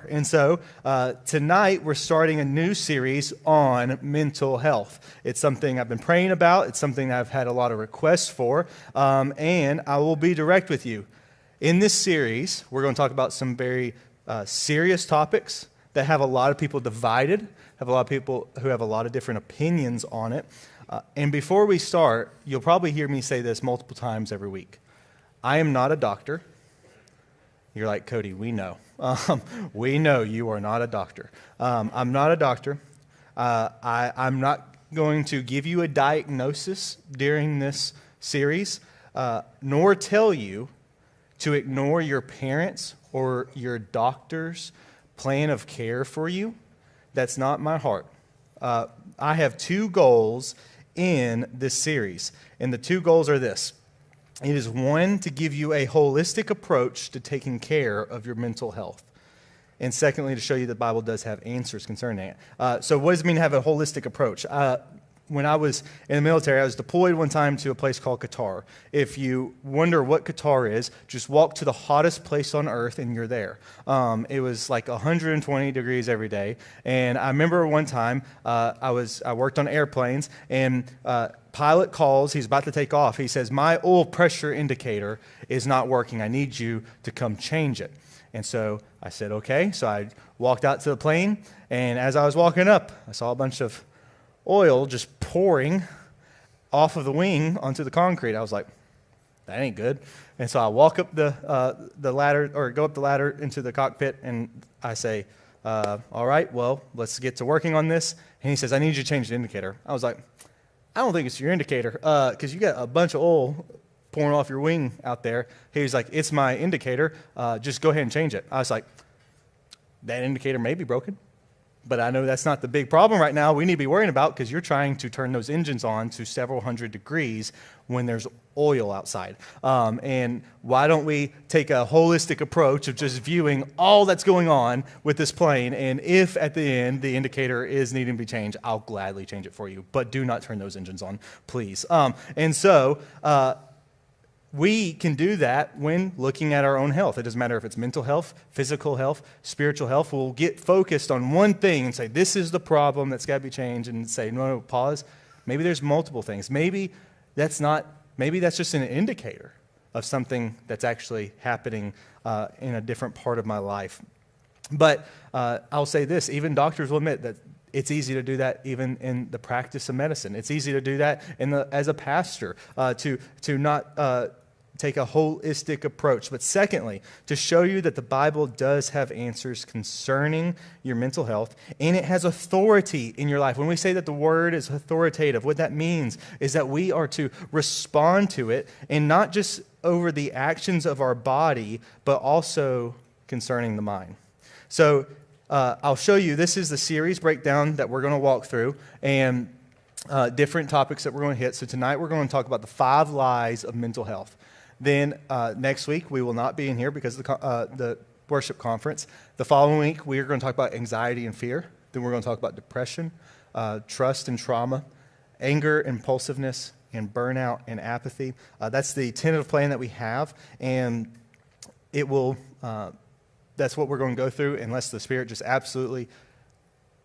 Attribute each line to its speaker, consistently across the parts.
Speaker 1: And so tonight we're starting a new series on mental health. It's something I've been praying about. It's something I've had a lot of requests for. And I will be direct with you. In this series, we're going to talk about some very serious topics that have a lot of people divided, have a lot of people who have a lot of different opinions on it. And before we start, you'll probably hear me say this multiple times every week. I am not a doctor. You're like, Cody, we know. We know you are not a doctor. I'm not a doctor. I'm not going to give you a diagnosis during this series, nor tell you to ignore your parents' or your doctor's plan of care for you. That's not my heart. I have two goals in this series, and the two goals are this. It is one, to give you a holistic approach to taking care of your mental health. And secondly, to show you the Bible does have answers concerning it. So what does it mean to have a holistic approach? When I was in the military, I was deployed one time to a place called Qatar. If you wonder what Qatar is, just walk to the hottest place on earth and you're there. It was like 120 degrees every day. And I remember one time I worked on airplanes, and pilot calls, he's about to take off. He says, my oil pressure indicator is not working. I need you to come change it. And so I said, okay. So I walked out to the plane, and as I was walking up, I saw a bunch of oil just pouring off of the wing onto the concrete. I was like, that ain't good. And so I walk up the ladder, or go up the ladder into the cockpit, and I say, all right, well, let's get to working on this. And he says, I need you to change the indicator. I was like, I don't think it's your indicator, because you got a bunch of oil pouring off your wing out there. He was like, it's my indicator. Just go ahead and change it. I was like, that indicator may be broken, but I know that's not the big problem right now we need to be worrying about, because you're trying to turn those engines on to several hundred degrees when there's oil outside. And why don't we take a holistic approach of just viewing all that's going on with this plane, and if at the end the indicator is needing to be changed, I'll gladly change it for you, but do not turn those engines on, please. And so we can do that when looking at our own health. It doesn't matter if it's mental health, physical health, spiritual health. We'll get focused on one thing and say, this is the problem that's got to be changed, and say, no, pause. Maybe there's multiple things. Maybe that's just an indicator of something that's actually happening in a different part of my life. But I'll say this, even doctors will admit that it's easy to do that even in the practice of medicine. It's easy to do that as a pastor, to not take a holistic approach. But secondly, to show you that the Bible does have answers concerning your mental health, and it has authority in your life. When we say that the Word is authoritative, what that means is that we are to respond to it, and not just over the actions of our body, but also concerning the mind. So I'll show you, this is the series breakdown that we're going to walk through, and different topics that we're going to hit. So tonight we're going to talk about the 5 lies of mental health. Then next week we will not be in here because of the worship conference. The following week we are going to talk about anxiety and fear. Then we're going to talk about depression, trust and trauma, anger, impulsiveness, and burnout and apathy. That's the tentative plan that we have, and it will... that's what we're going to go through, unless the Spirit just absolutely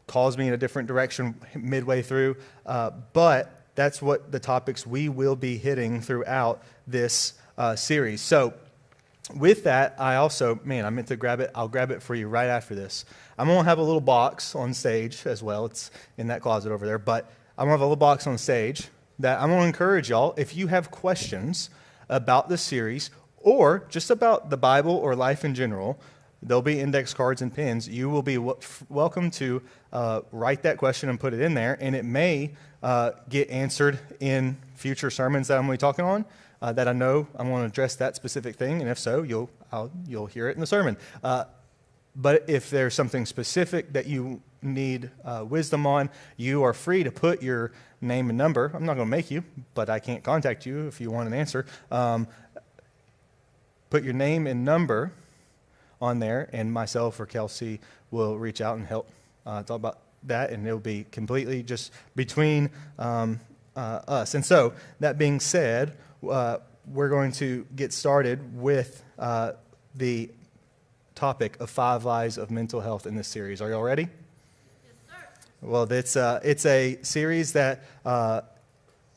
Speaker 1: calls me in a different direction midway through. But that's what the topics we will be hitting throughout this series. So with that, I meant to grab it. I'll grab it for you right after this. I'm going to have a little box on stage as well. It's in that closet over there. But I'm going to have a little box on stage that I'm going to encourage y'all, if you have questions about this series or just about the Bible or life in general, there'll be index cards and pens. You will be welcome to write that question and put it in there, and it may get answered in future sermons that I'm going to be talking on, that I know I'm going to address that specific thing, and if so, you'll hear it in the sermon. But if there's something specific that you need wisdom on, you are free to put your name and number. I'm not going to make you, but I can't contact you if you want an answer. Put your name and number on there, and myself or Kelsey will reach out and help talk about that, and it'll be completely just between us. And so, that being said, we're going to get started with the topic of 5 lies of mental health in this series. Are y'all ready?
Speaker 2: Yes, sir.
Speaker 1: Well, it's a series that a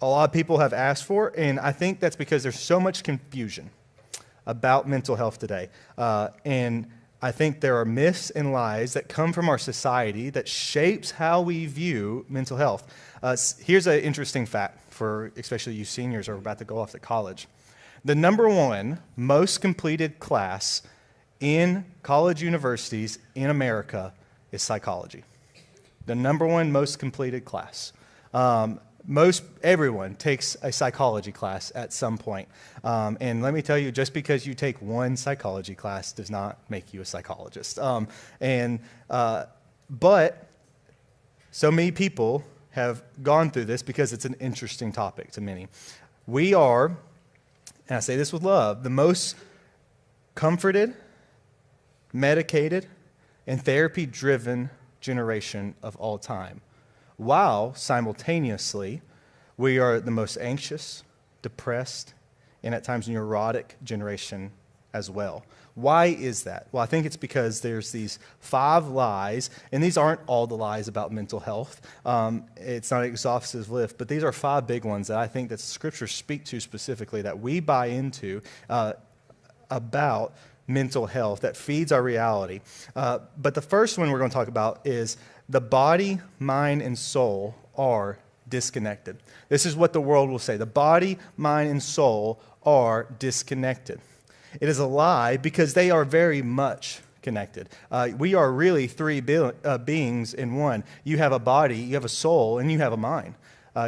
Speaker 1: lot of people have asked for, and I think that's because there's so much confusion about mental health today. And I think there are myths and lies that come from our society that shapes how we view mental health. Here's an interesting fact for especially you seniors who are about to go off to college. The number one most completed class in college universities in America is psychology. The number one most completed class. Everyone takes a psychology class at some point. And let me tell you, just because you take one psychology class does not make you a psychologist. But so many people have gone through this because it's an interesting topic to many. We are, and I say this with love, the most comforted, medicated, and therapy-driven generation of all time, while simultaneously we are the most anxious, depressed, and at times neurotic generation as well. Why is that? Well, I think it's because there's these 5 lies, and these aren't all the lies about mental health. It's not an exhaustive list, but these are 5 big ones that I think that Scripture speak to specifically that we buy into about mental health that feeds our reality. But the first one we're going to talk about is the body, mind, and soul are disconnected. This is what the world will say. The body, mind, and soul are disconnected. It is a lie because they are very much connected. We are really 3 beings in one. You have a body, you have a soul, and you have a mind.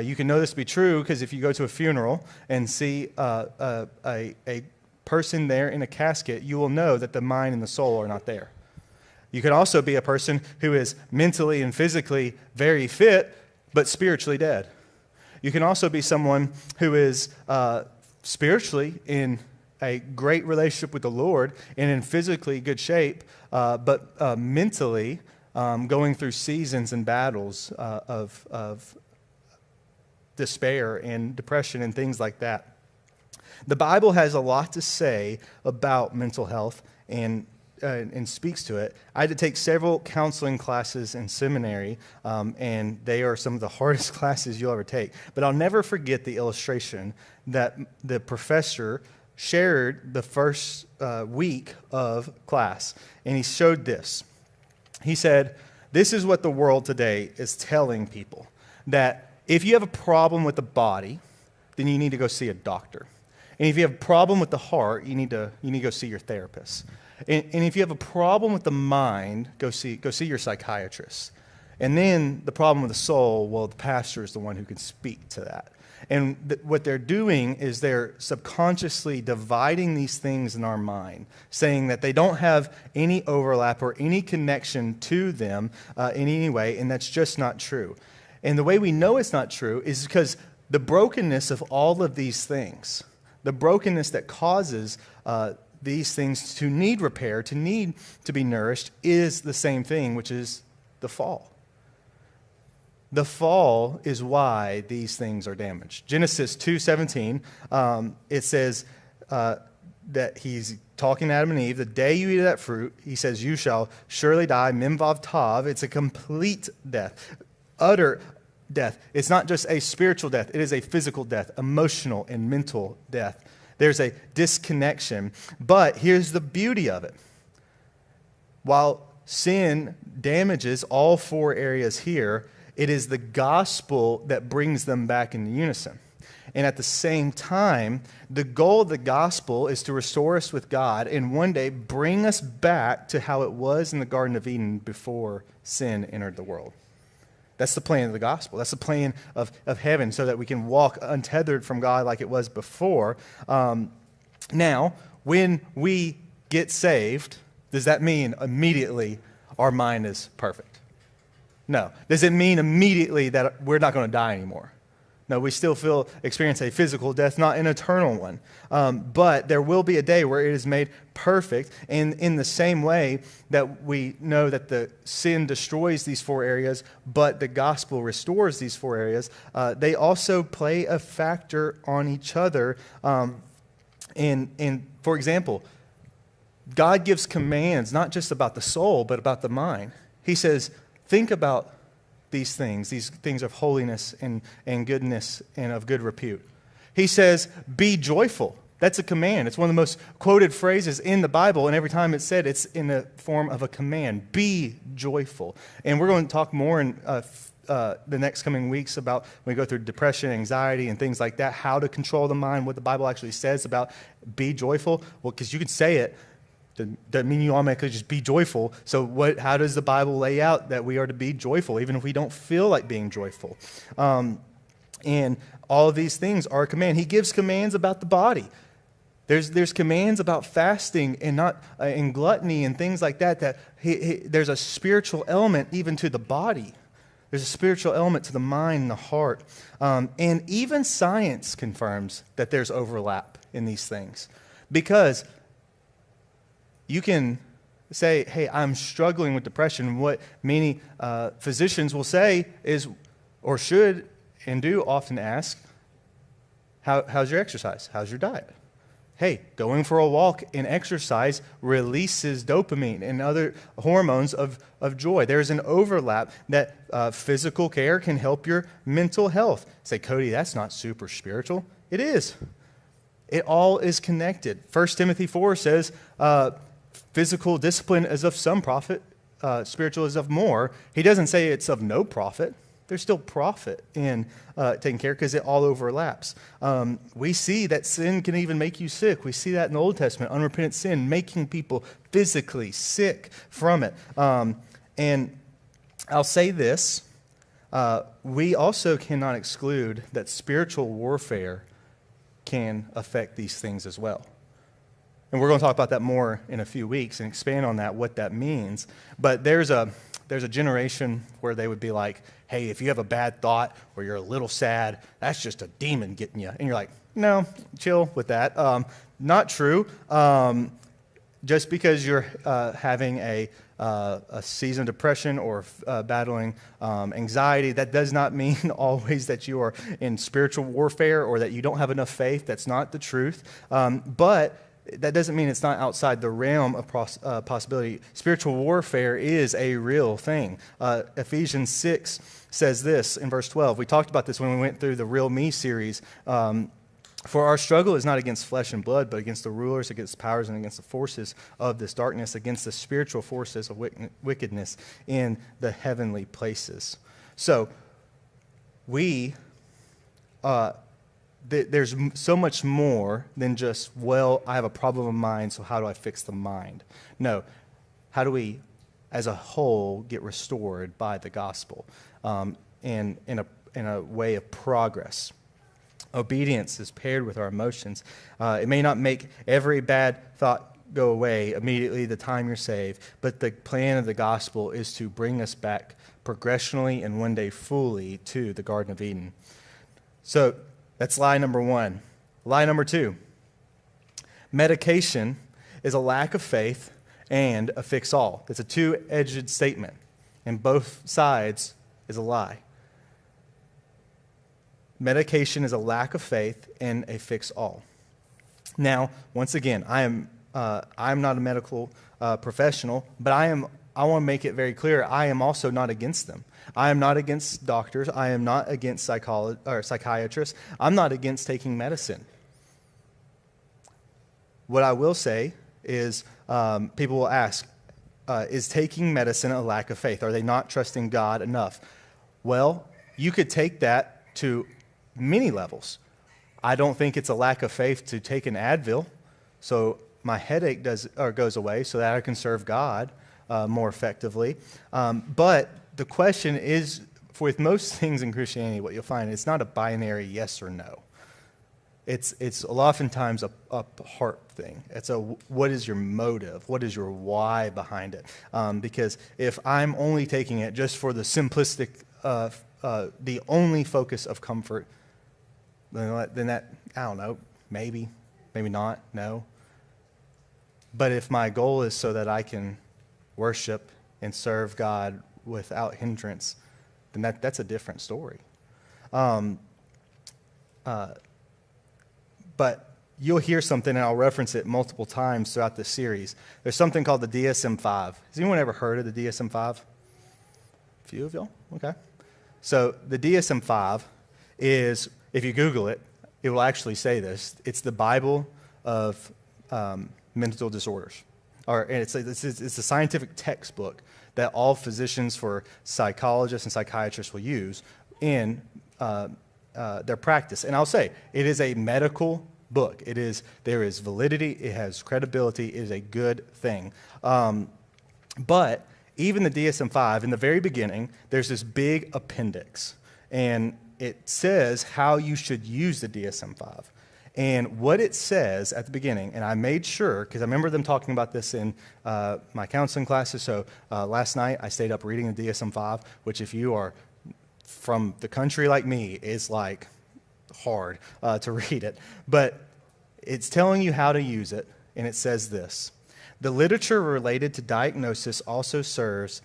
Speaker 1: You can know this to be true because if you go to a funeral and see a person there in a casket, you will know that the mind and the soul are not there. You can also be a person who is mentally and physically very fit, but spiritually dead. You can also be someone who is spiritually in a great relationship with the Lord and in physically good shape, but mentally going through seasons and battles of despair and depression and things like that. The Bible has a lot to say about mental health and speaks to it. I had to take several counseling classes in seminary, and they are some of the hardest classes you'll ever take. But I'll never forget the illustration that the professor shared the first week of class, and he showed this. He said, this is what the world today is telling people, that if you have a problem with the body, then you need to go see a doctor. And if you have a problem with the heart, you need to go see your therapist. And if you have a problem with the mind, go see your psychiatrist. And then the problem with the soul, well, the pastor is the one who can speak to that. And what they're doing is they're subconsciously dividing these things in our mind, saying that they don't have any overlap or any connection to them in any way, and that's just not true. And the way we know it's not true is because the brokenness of all of these things, the brokenness that causes these things to need repair, to need to be nourished, is the same thing, which is the fall. The fall is why these things are damaged. Genesis 2:17, it says that he's talking to Adam and Eve. The day you eat of that fruit, he says, you shall surely die. Mem vav tav. It's a complete death, utter death. It's not just a spiritual death. It is a physical death, emotional and mental death. There's a disconnection. But here's the beauty of it. While sin damages all 4 areas here, it is the gospel that brings them back into unison. And at the same time, the goal of the gospel is to restore us with God and one day bring us back to how it was in the Garden of Eden before sin entered the world. That's the plan of the gospel. That's the plan of heaven so that we can walk untethered from God like it was before. Now, when we get saved, does that mean immediately our mind is perfect? No. Does it mean immediately that we're not going to die anymore? No, we still experience a physical death, not an eternal one. But there will be a day where it is made perfect. And in the same way that we know that the sin destroys these 4 areas, but the gospel restores these 4 areas, they also play a factor on each other. And for example, God gives commands not just about the soul, but about the mind. He says, think about these things of holiness and goodness and of good repute. He says, be joyful. That's a command. It's one of the most quoted phrases in the Bible, and every time it's said, it's in the form of a command. Be joyful. And we're going to talk more in the next coming weeks about when we go through depression, anxiety, and things like that, how to control the mind, what the Bible actually says about be joyful. Well, because you can say it, doesn't mean you automatically just be joyful. So how does the Bible lay out that we are to be joyful, even if we don't feel like being joyful? And all of these things are a command. He gives commands about the body. There's commands about fasting and not and gluttony and things like that. There's a spiritual element even to the body. There's a spiritual element to the mind and the heart. And even science confirms that there's overlap in these things. Because you can say, hey, I'm struggling with depression. What many physicians will say is, or should and do often ask, how's your exercise? How's your diet? Hey, going for a walk and exercise releases dopamine and other hormones of joy. There's an overlap that physical care can help your mental health. Say, Cody, that's not super spiritual. It is. It all is connected. 1 Timothy 4 says, physical discipline is of some profit, spiritual is of more. He doesn't say it's of no profit. There's still profit in taking care because it all overlaps. We see that sin can even make you sick. We see that in the Old Testament, unrepentant sin, making people physically sick from it. And I'll say this, we also cannot exclude that spiritual warfare can affect these things as well. And we're going to talk about that more in a few weeks and expand on that, what that means. But there's a generation where they would be like, hey, if you have a bad thought or you're a little sad, that's just a demon getting you. And you're like, no, chill with that. Not true. Just because you're having a season of depression or battling anxiety, that does not mean always that you are in spiritual warfare or that you don't have enough faith. That's not the truth. But that doesn't mean it's not outside the realm of possibility. Spiritual warfare is a real thing. Ephesians 6 says this in verse 12. We talked about this when we went through the Real Me series. For our struggle is not against flesh and blood, but against the rulers, against powers, and against the forces of this darkness, against the spiritual forces of wickedness in the heavenly places. So we... there's so much more than just, well, I have a problem of mind, so how do I fix the mind? No. How do we, as a whole, get restored by the gospel in a way of progress? Obedience is paired with our emotions. It may not make every bad thought go away immediately the time you're saved, but the plan of the gospel is to bring us back progressionally and one day fully to the Garden of Eden. So, that's lie number one. Lie number two. Medication is a lack of faith and a fix-all. It's a two-edged statement, and both sides is a lie. Medication is a lack of faith and a fix-all. Now, once again, I'm not a medical professional, but I want to make it very clear, I am also not against them. I am not against doctors. I am not against psychiatrists. I'm not against taking medicine. What I will say is people will ask, is taking medicine a lack of faith? Are they not trusting God enough? Well, you could take that to many levels. I don't think it's a lack of faith to take an Advil so my headache goes away so that I can serve God more effectively. But the question is, with most things in Christianity, what you'll find, it's not a binary yes or no. It's oftentimes a heart thing. It's what is your motive? What is your why behind it? Because if I'm only taking it just for the simplistic, the only focus of comfort, then that, I don't know, maybe not, no. But if my goal is so that I can worship and serve God without hindrance, then that's a different story. But you'll hear something, and I'll reference it multiple times throughout this series. There's something called the DSM-5. Has anyone ever heard of the DSM-5? A few of y'all? Okay. So the DSM-5 is, if you Google it, it will actually say this. It's the Bible of mental disorders. And it's a scientific textbook that all physicians for psychologists and psychiatrists will use in their practice. And I'll say, it is a medical book. There is validity, it has credibility, it is a good thing. But even the DSM-5, in the very beginning, there's this big appendix. And it says how you should use the DSM-5. And what it says at the beginning, and I made sure, because I remember them talking about this in my counseling classes, so last night I stayed up reading the DSM-5, which if you are from the country like me, is like hard to read it. But it's telling you how to use it, and it says this. The literature related to diagnosis also serves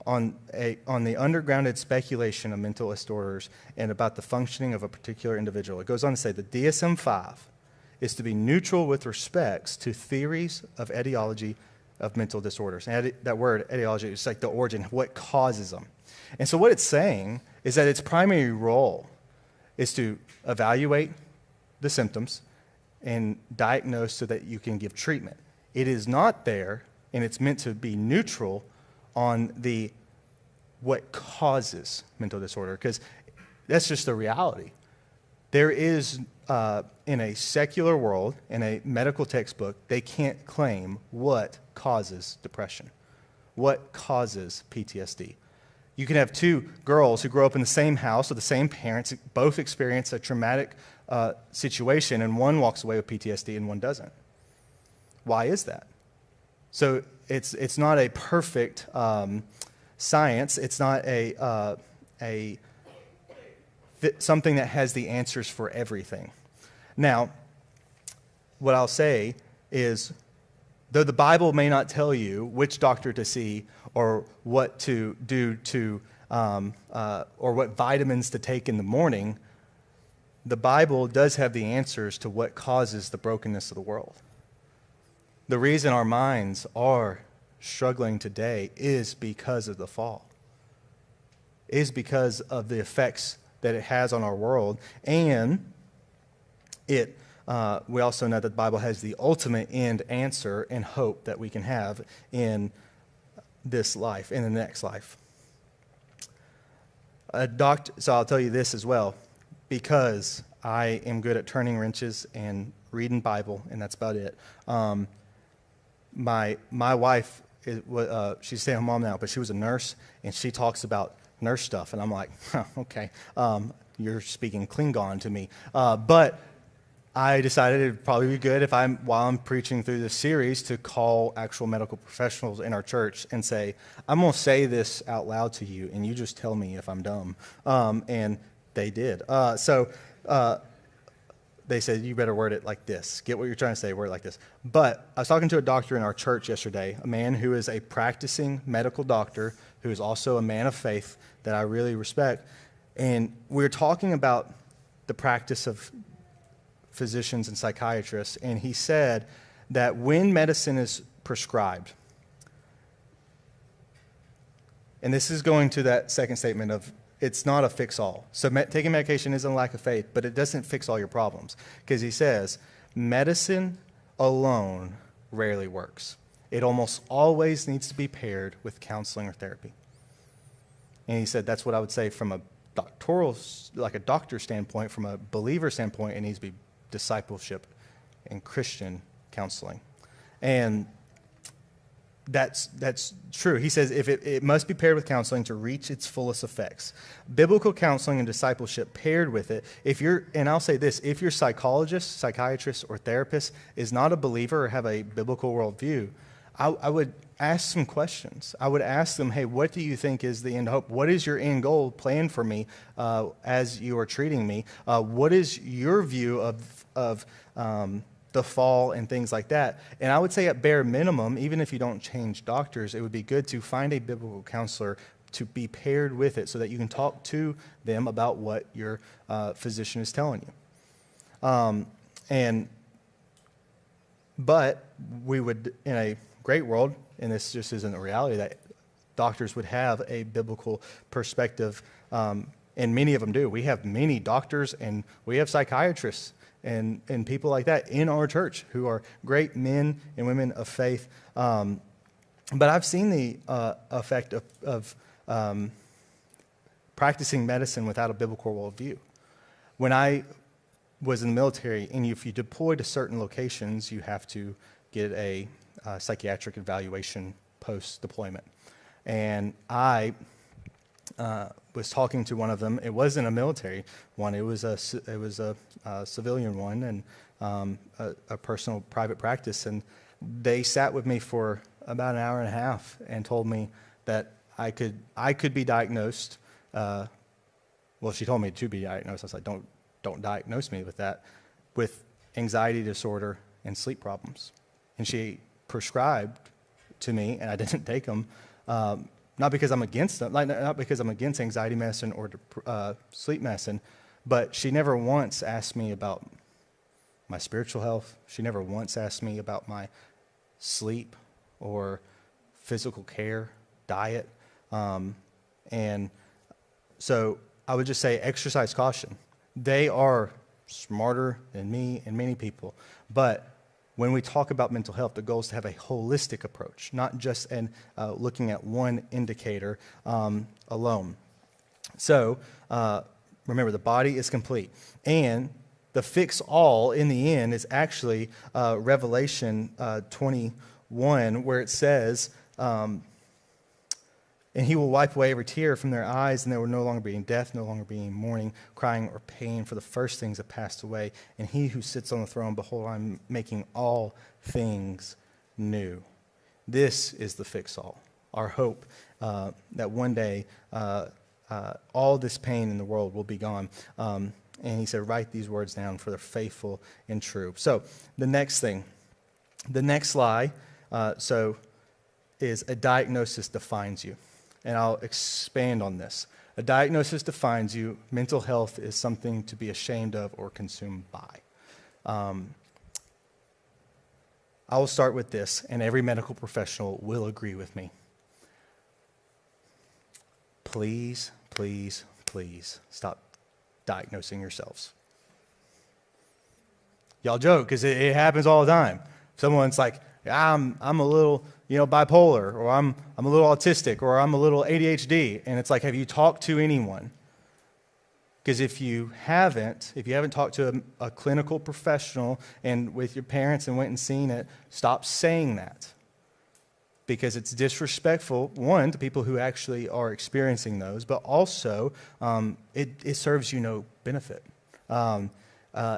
Speaker 1: on the undergrounded speculation of mental disorders and about the functioning of a particular individual. It goes on to say the DSM-5 is to be neutral with respects to theories of etiology of mental disorders. And that word, etiology, is like the origin, what causes them. And so what it's saying is that its primary role is to evaluate the symptoms and diagnose so that you can give treatment. It is not there, and it's meant to be neutral on what causes mental disorder, because that's just the reality. There is, in a secular world, in a medical textbook, they can't claim what causes depression, what causes PTSD. You can have two girls who grow up in the same house with the same parents, both experience a traumatic situation, and one walks away with PTSD and one doesn't. Why is that? So it's not a perfect science. It's not something that has the answers for everything. Now, what I'll say is, though the Bible may not tell you which doctor to see or what to do or what vitamins to take in the morning, the Bible does have the answers to what causes the brokenness of the world. The reason our minds are struggling today is because of the fall, is because of the effects that it has on our world. And we also know that the Bible has the ultimate end answer and hope that we can have in this life, in the next life. So I'll tell you this as well, because I am good at turning wrenches and reading Bible, and that's about it. My wife, she's a stay-at-home mom now, but she was a nurse, and she talks about nurse stuff, and I'm like, okay, you're speaking Klingon to me. But I decided it would probably be good if while I'm preaching through this series, to call actual medical professionals in our church and say, I'm going to say this out loud to you, and you just tell me if I'm dumb. And they did. They said, you better word it like this. Get what you're trying to say, word it like this. But I was talking to a doctor in our church yesterday, a man who is a practicing medical doctor, who is also a man of faith that I really respect. And we were talking about the practice of physicians and psychiatrists, and he said that when medicine is prescribed, and this is going to that second statement of it's not a fix-all. So taking medication isn't a lack of faith, but it doesn't fix all your problems. Because he says, medicine alone rarely works. It almost always needs to be paired with counseling or therapy. And he said, that's what I would say from a doctoral, like a doctor standpoint, from a believer standpoint, it needs to be discipleship and Christian counseling. And that's true. He says it must be paired with counseling to reach its fullest effects. Biblical counseling and discipleship paired with it. And I'll say this, if your psychologist, psychiatrist, or therapist is not a believer or have a biblical worldview, I would ask some questions. I would ask them, hey, what do you think is the end hope? What is your end goal plan for me as you are treating me? What is your view of the fall and things like that? And I would say at bare minimum, even if you don't change doctors, it would be good to find a biblical counselor to be paired with it so that you can talk to them about what your physician is telling you. And But we would, in a great world, and this just isn't a reality, that doctors would have a biblical perspective, and many of them do. We have many doctors and we have psychiatrists and people like that in our church who are great men and women of faith. But I've seen the effect of practicing medicine without a biblical worldview. When I was in the military, and if you deploy to certain locations, you have to get a psychiatric evaluation post-deployment. And I was talking to one of them. It wasn't a military one. It was a civilian one, and a personal private practice. And they sat with me for about an hour and a half and told me that I could be diagnosed. Well, she told me to be diagnosed. I was like, don't diagnose me with that, with anxiety disorder and sleep problems. And she prescribed to me, and I didn't take them. Not because I'm against them, not because I'm against anxiety medicine or sleep medicine, but she never once asked me about my spiritual health. She never once asked me about my sleep or physical care, diet. And so I would just say exercise caution. They are smarter than me and many people, but when we talk about mental health, the goal is to have a holistic approach, not just looking at one indicator alone. So remember, the body is complete. And the fix-all in the end is actually Revelation 21, where it says, and he will wipe away every tear from their eyes, and there will no longer be death, no longer be mourning, crying, or pain, for the first things have passed away. And he who sits on the throne, behold, I'm making all things new. This is the fix-all, our hope that one day all this pain in the world will be gone. And he said, write these words down, for they're faithful and true. So the next thing, the next lie, is a diagnosis defines you. And I'll expand on this. A diagnosis defines you. Mental health is something to be ashamed of or consumed by. I will start with this, and every medical professional will agree with me. Please, please, please stop diagnosing yourselves. Y'all joke, because it happens all the time. Someone's like, I'm a little, bipolar, or I'm a little autistic, or I'm a little ADHD. And it's like, have you talked to anyone? Because if you haven't talked to a clinical professional and with your parents and went and seen it, stop saying that. Because it's disrespectful, one, to people who actually are experiencing those, but also it serves you no benefit. And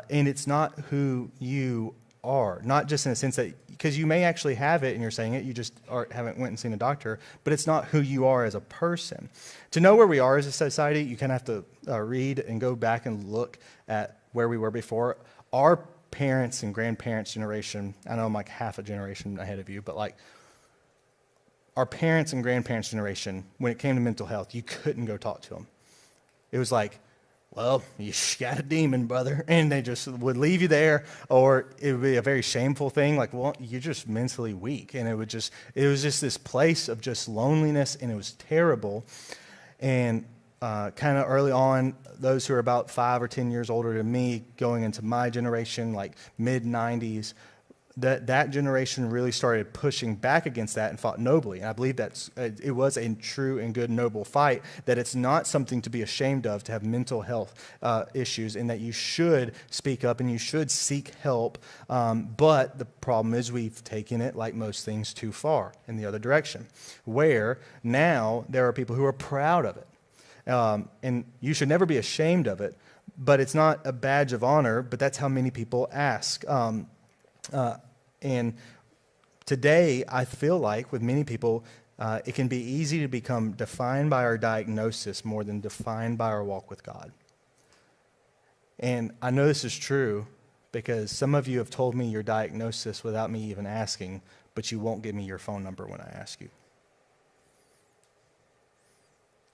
Speaker 1: it's not who you are, not just in the sense that, because you may actually have it and you're saying it, you just haven't went and seen a doctor, but it's not who you are as a person. To know where we are as a society, you kind of have to read and go back and look at where we were before. Our parents and grandparents' generation, I know I'm like half a generation ahead of you, but like our parents and grandparents' generation, when it came to mental health, you couldn't go talk to them. It was like, well, you got a demon, brother, and they just would leave you there, or it would be a very shameful thing, like, well, you're just mentally weak, and it was just this place of just loneliness, and it was terrible. And kind of early on, those who are about 5 or 10 years older than me, going into my generation, like mid-90s, that generation really started pushing back against that and fought nobly. And I believe it was a true and good noble fight, that it's not something to be ashamed of to have mental health issues, and that you should speak up and you should seek help. But the problem is we've taken it, like most things, too far in the other direction, where now there are people who are proud of it. And you should never be ashamed of it, but it's not a badge of honor, but that's how many people ask. And today, I feel like with many people, it can be easy to become defined by our diagnosis more than defined by our walk with God. And I know this is true because some of you have told me your diagnosis without me even asking, but you won't give me your phone number when I ask you.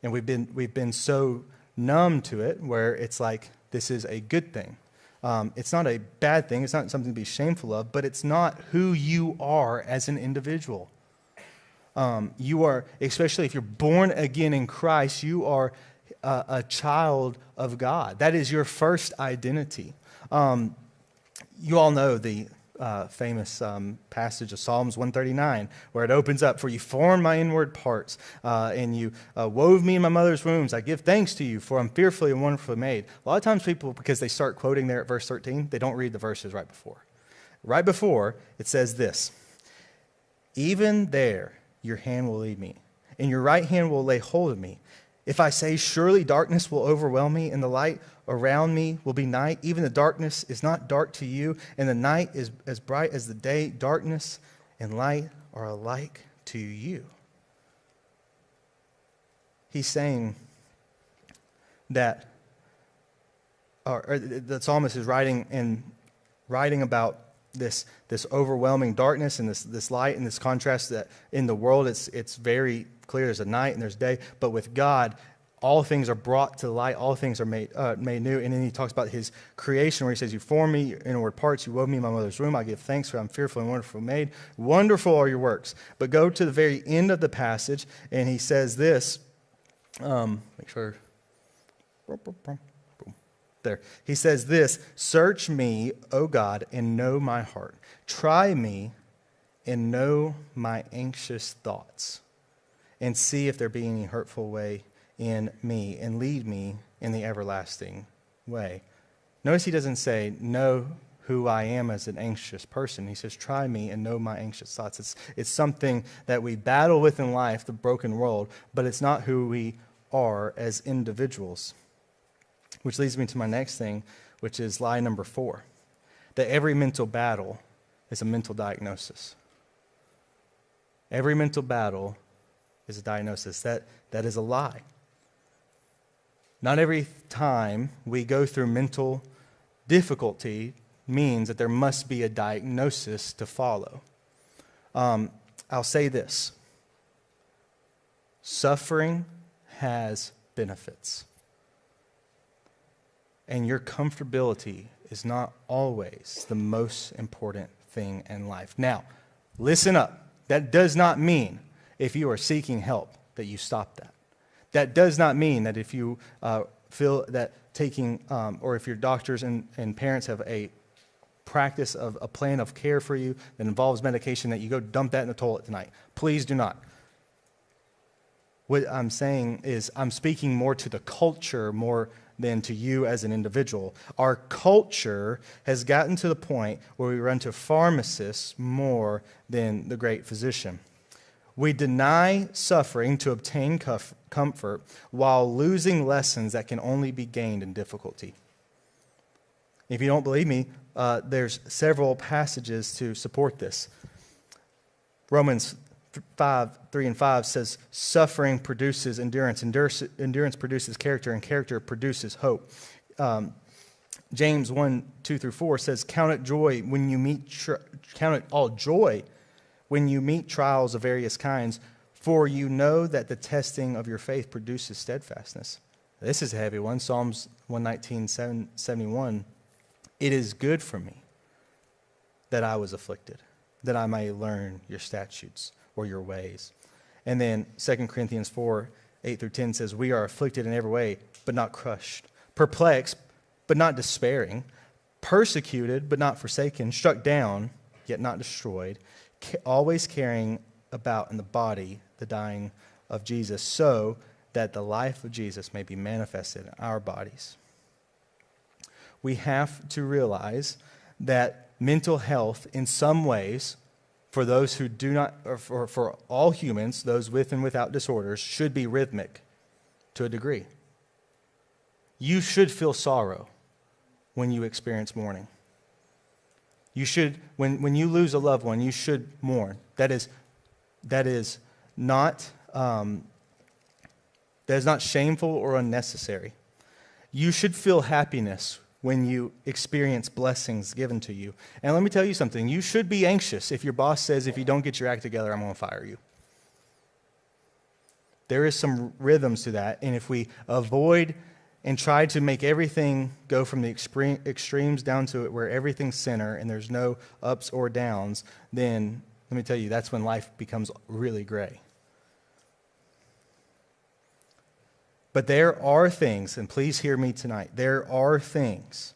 Speaker 1: And we've been so numb to it where it's like this is a good thing. It's not a bad thing. It's not something to be shameful of, but it's not who you are as an individual. You are, especially if you're born again in Christ, you are a child of God. That is your first identity. You all know the famous passage of Psalms 139, where it opens up, "For you formed my inward parts, and you wove me in my mother's wombs. I give thanks to you, for I'm fearfully and wonderfully made." A lot of times people, because they start quoting there at verse 13, they don't read the verses right before. Right before, it says this, "Even there your hand will lead me, and your right hand will lay hold of me. If I say, surely darkness will overwhelm me, and the light around me will be night, even the darkness is not dark to you, and the night is as bright as the day. Darkness and light are alike to you." He's saying that, or the psalmist is writing about this overwhelming darkness and this light and this contrast that in the world it's very clear. There's a night and there's day, but with God, all things are brought to light. All things are made new. And then he talks about his creation, where he says, "You formed me in inward parts. You wove me in my mother's womb. I give thanks, for I'm fearful and wonderfully made. Wonderful are your works." But go to the very end of the passage, and he says this. Make sure. There. He says this, "Search me, O God, and know my heart. Try me and know my anxious thoughts, and see if there be any hurtful way in me, and lead me in the everlasting way." Notice he doesn't say, "Know who I am as an anxious person." He says, "Try me and know my anxious thoughts." It's something that we battle with in life, the broken world, but it's not who we are as individuals. Which leads me to my next thing, which is lie number 4, that every mental battle is a mental diagnosis. Every mental battle is a diagnosis. That is a lie. Not every time we go through mental difficulty means that there must be a diagnosis to follow. I'll say this. Suffering has benefits. And your comfortability is not always the most important thing in life. Now, listen up. That does not mean if you are seeking help that you stop that. That does not mean that if you feel that taking, or if your doctors and parents have a practice of a plan of care for you that involves medication, that you go dump that in the toilet tonight. Please do not. What I'm saying is I'm speaking more to the culture more than to you as an individual. Our culture has gotten to the point where we run to pharmacists more than the great physician. We deny suffering to obtain comfort while losing lessons that can only be gained in difficulty. If you don't believe me, there's several passages to support this. Romans 3:5 says, "Suffering produces endurance. Endurance produces character, and character produces hope." James 1:2-4 says, "Count it all joy when you meet trials of various kinds, for you know that the testing of your faith produces steadfastness." This is a heavy one. Psalms 119:71. "It is good for me that I was afflicted, that I may learn your statutes," or your ways. And then 2 Corinthians 4:8-10 says, "We are afflicted in every way, but not crushed, perplexed, but not despairing, persecuted, but not forsaken, struck down, yet not destroyed, always carrying about in the body the dying of Jesus, so that the life of Jesus may be manifested in our bodies." We have to realize that mental health, in some ways, for those who do not, or for all humans, those with and without disorders, should be rhythmic to a degree. You should feel sorrow when you experience mourning. You should, when you lose a loved one, you should mourn. That is not shameful or unnecessary. You should feel happiness when you experience blessings given to you. And let me tell you something. You should be anxious if your boss says, "If you don't get your act together, I'm going to fire you." There is some rhythms to that. And if we avoid and try to make everything go from the extremes down to it where everything's center and there's no ups or downs, then let me tell you, that's when life becomes really gray. But there are things, and please hear me tonight, there are things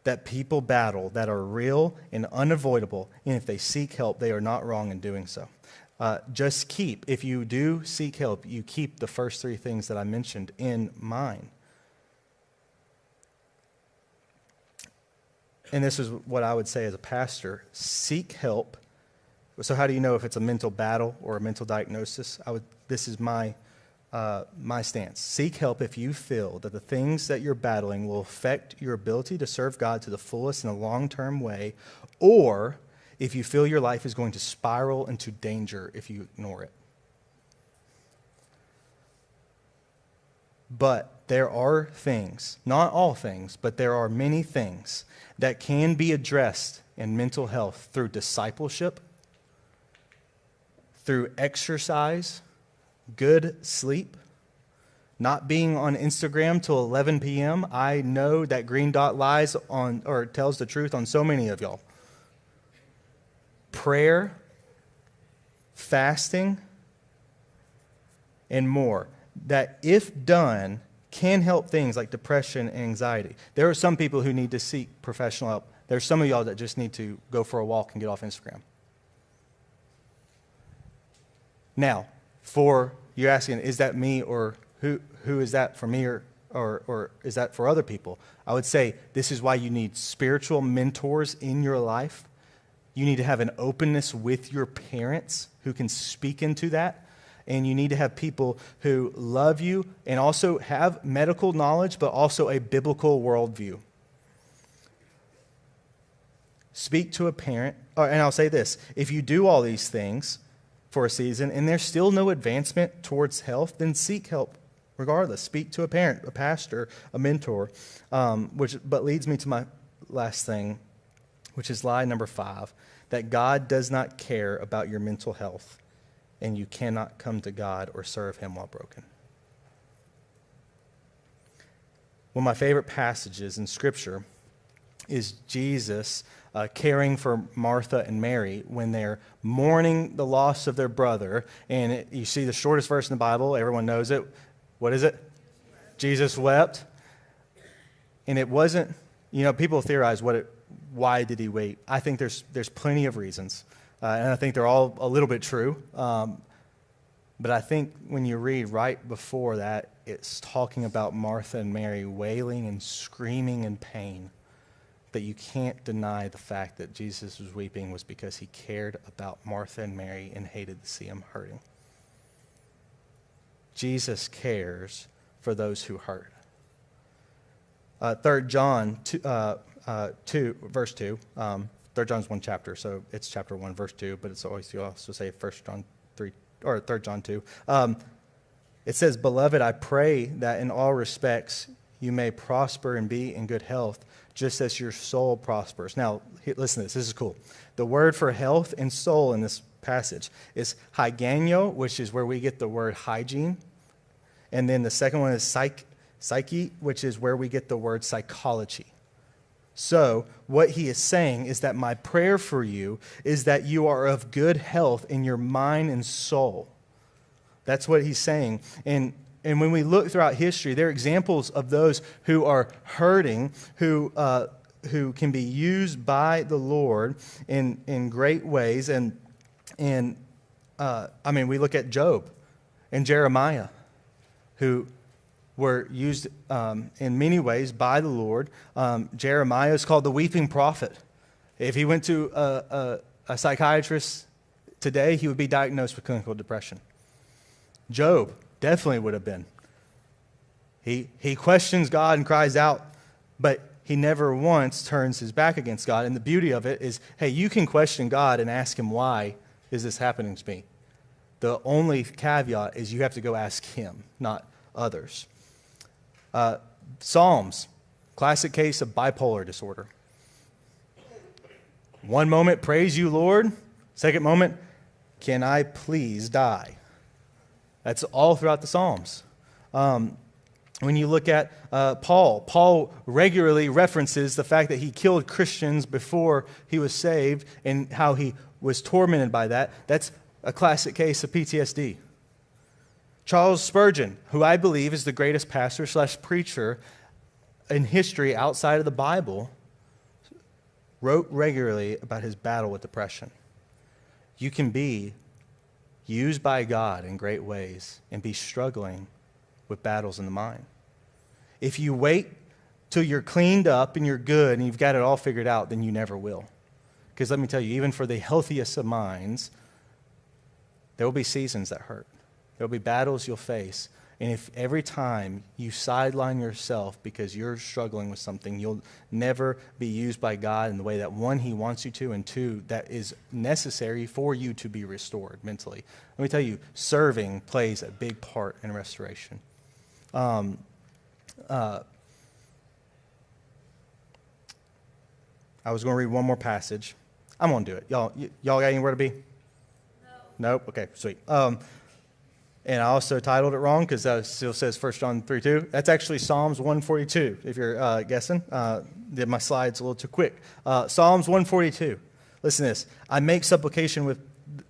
Speaker 1: that people battle that are real and unavoidable, and if they seek help, they are not wrong in doing so. If you do seek help, you keep the first three things that I mentioned in mind. And this is what I would say as a pastor: seek help. So how do you know if it's a mental battle or a mental diagnosis? This is my stance. Seek help if you feel that the things that you're battling will affect your ability to serve God to the fullest in a long-term way, or if you feel your life is going to spiral into danger if you ignore it. But there are things, not all things, but there are many things that can be addressed in mental health through discipleship, through exercise, good sleep, not being on Instagram till 11 p.m. I know that green dot lies on, or tells the truth on so many of y'all. Prayer, fasting, and more, that if done, can help things like depression and anxiety. There are some people who need to seek professional help. There's some of y'all that just need to go for a walk and get off Instagram. Now, you're asking, is that me, or who is that for me, or is that for other people? I would say this is why you need spiritual mentors in your life. You need to have an openness with your parents who can speak into that. And you need to have people who love you and also have medical knowledge, but also a biblical worldview. Speak to a parent, and I'll say this: if you do all these things for a season and there's still no advancement towards health, then seek help regardless. Speak to a parent, a pastor, a mentor, but leads me to my last thing, which is lie number 5, that God does not care about your mental health and you cannot come to God or serve him while broken. One of my favorite passages in Scripture is Jesus caring for Martha and Mary when they're mourning the loss of their brother. And you see the shortest verse in the Bible. Everyone knows it. What is it? Jesus wept. And it wasn't, people theorize why did he wait? I think there's plenty of reasons. And I think they're all a little bit true. But I think when you read right before that, it's talking about Martha and Mary wailing and screaming in pain. That you can't deny the fact that Jesus was weeping was because he cared about Martha and Mary and hated to see them hurting. Jesus cares for those who hurt. 3 John 2, verse 2. 3 John's one chapter, so it's chapter 1, verse 2, but it's always, you also say 1 John 3, or 3 John 2. It says, "Beloved, I pray that in all respects you may prosper and be in good health, just as your soul prospers." Now, listen to this. This is cool. The word for health and soul in this passage is hygienio, which is where we get the word hygiene. And then the second one is psyche, which is where we get the word psychology. So what he is saying is that my prayer for you is that you are of good health in your mind and soul. That's what he's saying. And when we look throughout history, there are examples of those who are hurting, who can be used by the Lord in great ways. And we look at Job and Jeremiah, who were used in many ways by the Lord. Jeremiah is called the weeping prophet. If he went to a psychiatrist today, he would be diagnosed with clinical depression. Job definitely would have been. He questions God and cries out, but he never once turns his back against God. And the beauty of it is, hey, you can question God and ask him, why is this happening to me? The only caveat is you have to go ask him, not others. Psalms, classic case of bipolar disorder. One moment, praise you, Lord. Second moment, can I please die? That's all throughout the Psalms. When you look at Paul regularly references the fact that he killed Christians before he was saved and how he was tormented by that. That's a classic case of PTSD. Charles Spurgeon, who I believe is the greatest pastor/preacher in history outside of the Bible, wrote regularly about his battle with depression. You can be used by God in great ways and be struggling with battles in the mind. If you wait till you're cleaned up and you're good and you've got it all figured out, then you never will. Because let me tell you, even for the healthiest of minds, there will be seasons that hurt. There will be battles you'll face. And if every time you sideline yourself because you're struggling with something, you'll never be used by God in the way that, one, he wants you to, and two, that is necessary for you to be restored mentally. Let me tell you, serving plays a big part in restoration. I was going to read one more passage. I'm going to do it. Y'all got anywhere to be? No. Nope? Okay, sweet. And I also titled it wrong because it still says 1 John 3:2. That's actually Psalms 142, if you're guessing. Did my slides a little too quick. Psalms 142. Listen to this. I make supplication with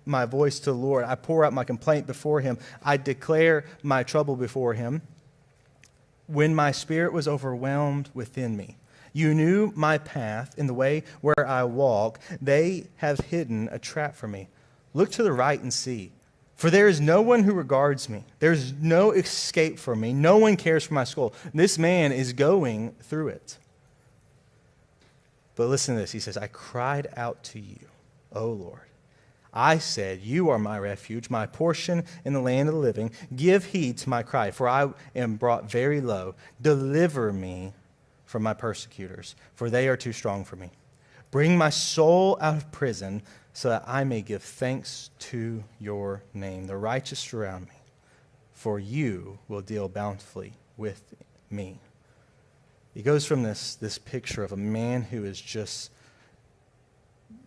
Speaker 1: my voice to the Lord. I pour out my complaint before him. I declare my trouble before him. When my spirit was overwhelmed within me, you knew my path in the way where I walk. They have hidden a trap for me. Look to the right and see. For there is no one who regards me. There's no escape for me. No one cares for my soul. This man is going through it. But listen to this. He says, I cried out to you, O Lord. I said, you are my refuge, my portion in the land of the living. Give heed to my cry, for I am brought very low. Deliver me from my persecutors, for they are too strong for me. Bring my soul out of prison, so that I may give thanks to your name. The righteous surround me, for you will deal bountifully with me. He goes from this picture of a man who is just,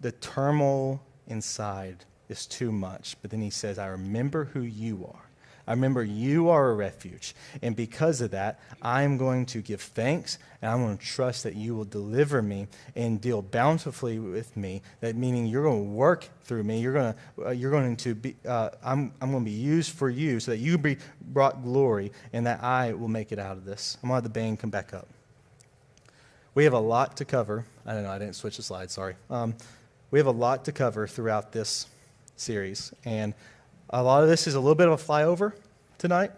Speaker 1: the turmoil inside is too much. But then he says, I remember who you are. I remember you are a refuge. And because of that, I'm going to give thanks, and I'm going to trust that you will deliver me and deal bountifully with me. That meaning you're going to work through me. I'm going to be used for you so that you be brought glory and that I will make it out of this. I'm going to have the band come back up. We have a lot to cover. I don't know. I didn't switch the slide. Sorry. We have a lot to cover throughout this series, and a lot of this is a little bit of a flyover tonight.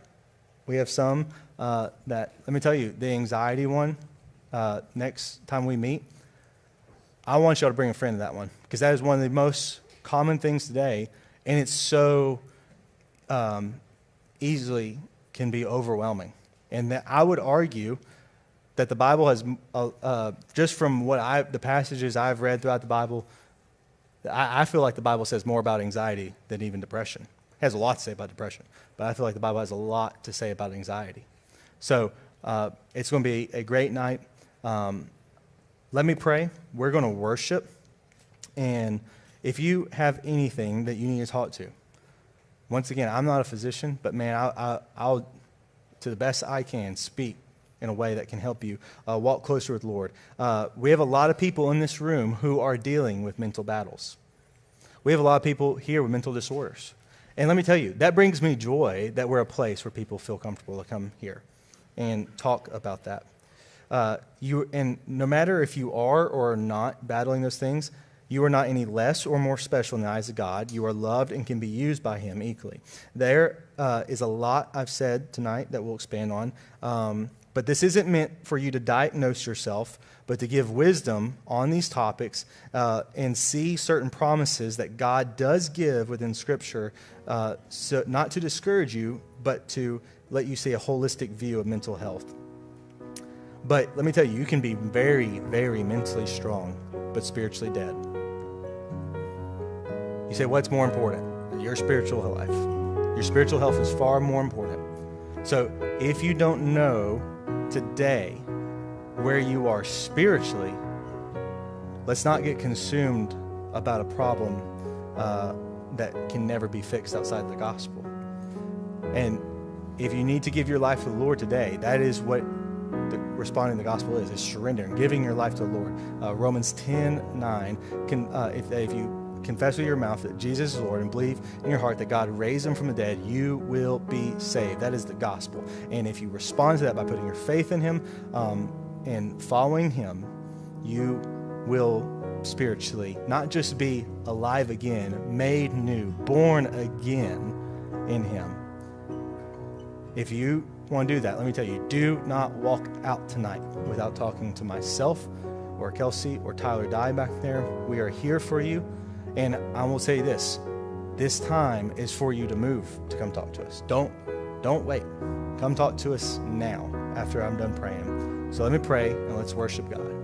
Speaker 1: We have some that, let me tell you, the anxiety one, next time we meet, I want y'all to bring a friend to that one, because that is one of the most common things today, and it's so easily can be overwhelming. And that I would argue that the Bible has, just from the passages I've read throughout the Bible, I feel like the Bible says more about anxiety than even depression. It has a lot to say about depression, but I feel like the Bible has a lot to say about anxiety. So it's going to be a great night. Let me pray. We're going to worship. And if you have anything that you need to talk to, once again, I'm not a physician, but man, I'll to the best I can, speak in a way that can help you walk closer with the Lord. We have a lot of people in this room who are dealing with mental battles. We have a lot of people here with mental disorders. And let me tell you, that brings me joy that we're a place where people feel comfortable to come here and talk about that. And no matter if you are or are not battling those things, you are not any less or more special in the eyes of God. You are loved and can be used by him equally. There is a lot I've said tonight that we'll expand on. But this isn't meant for you to diagnose yourself, but to give wisdom on these topics and see certain promises that God does give within Scripture, so not to discourage you, but to let you see a holistic view of mental health. But let me tell you, you can be very, very mentally strong, but spiritually dead. You say, what's more important? Your spiritual life. Your spiritual health is far more important. So if you don't know today where you are spiritually, let's not get consumed about a problem that can never be fixed outside the gospel. And If you need to give your life to the Lord today, that is what responding to the gospel is surrendering, giving your life to the Lord. Romans 10:9, if you confess with your mouth that Jesus is Lord and believe in your heart that God raised him from the dead, you will be saved. That is the gospel. And if you respond to that by putting your faith in him and following him, you will spiritually not just be alive again, made new, born again in him. If you want to do that, let me tell you, do not walk out tonight without talking to myself or Kelsey or Tyler Dye back there. We are here for you. And I will say this time is for you to move, to come talk to us. Don't wait. Come talk to us now after I'm done praying. So let me pray and let's worship God.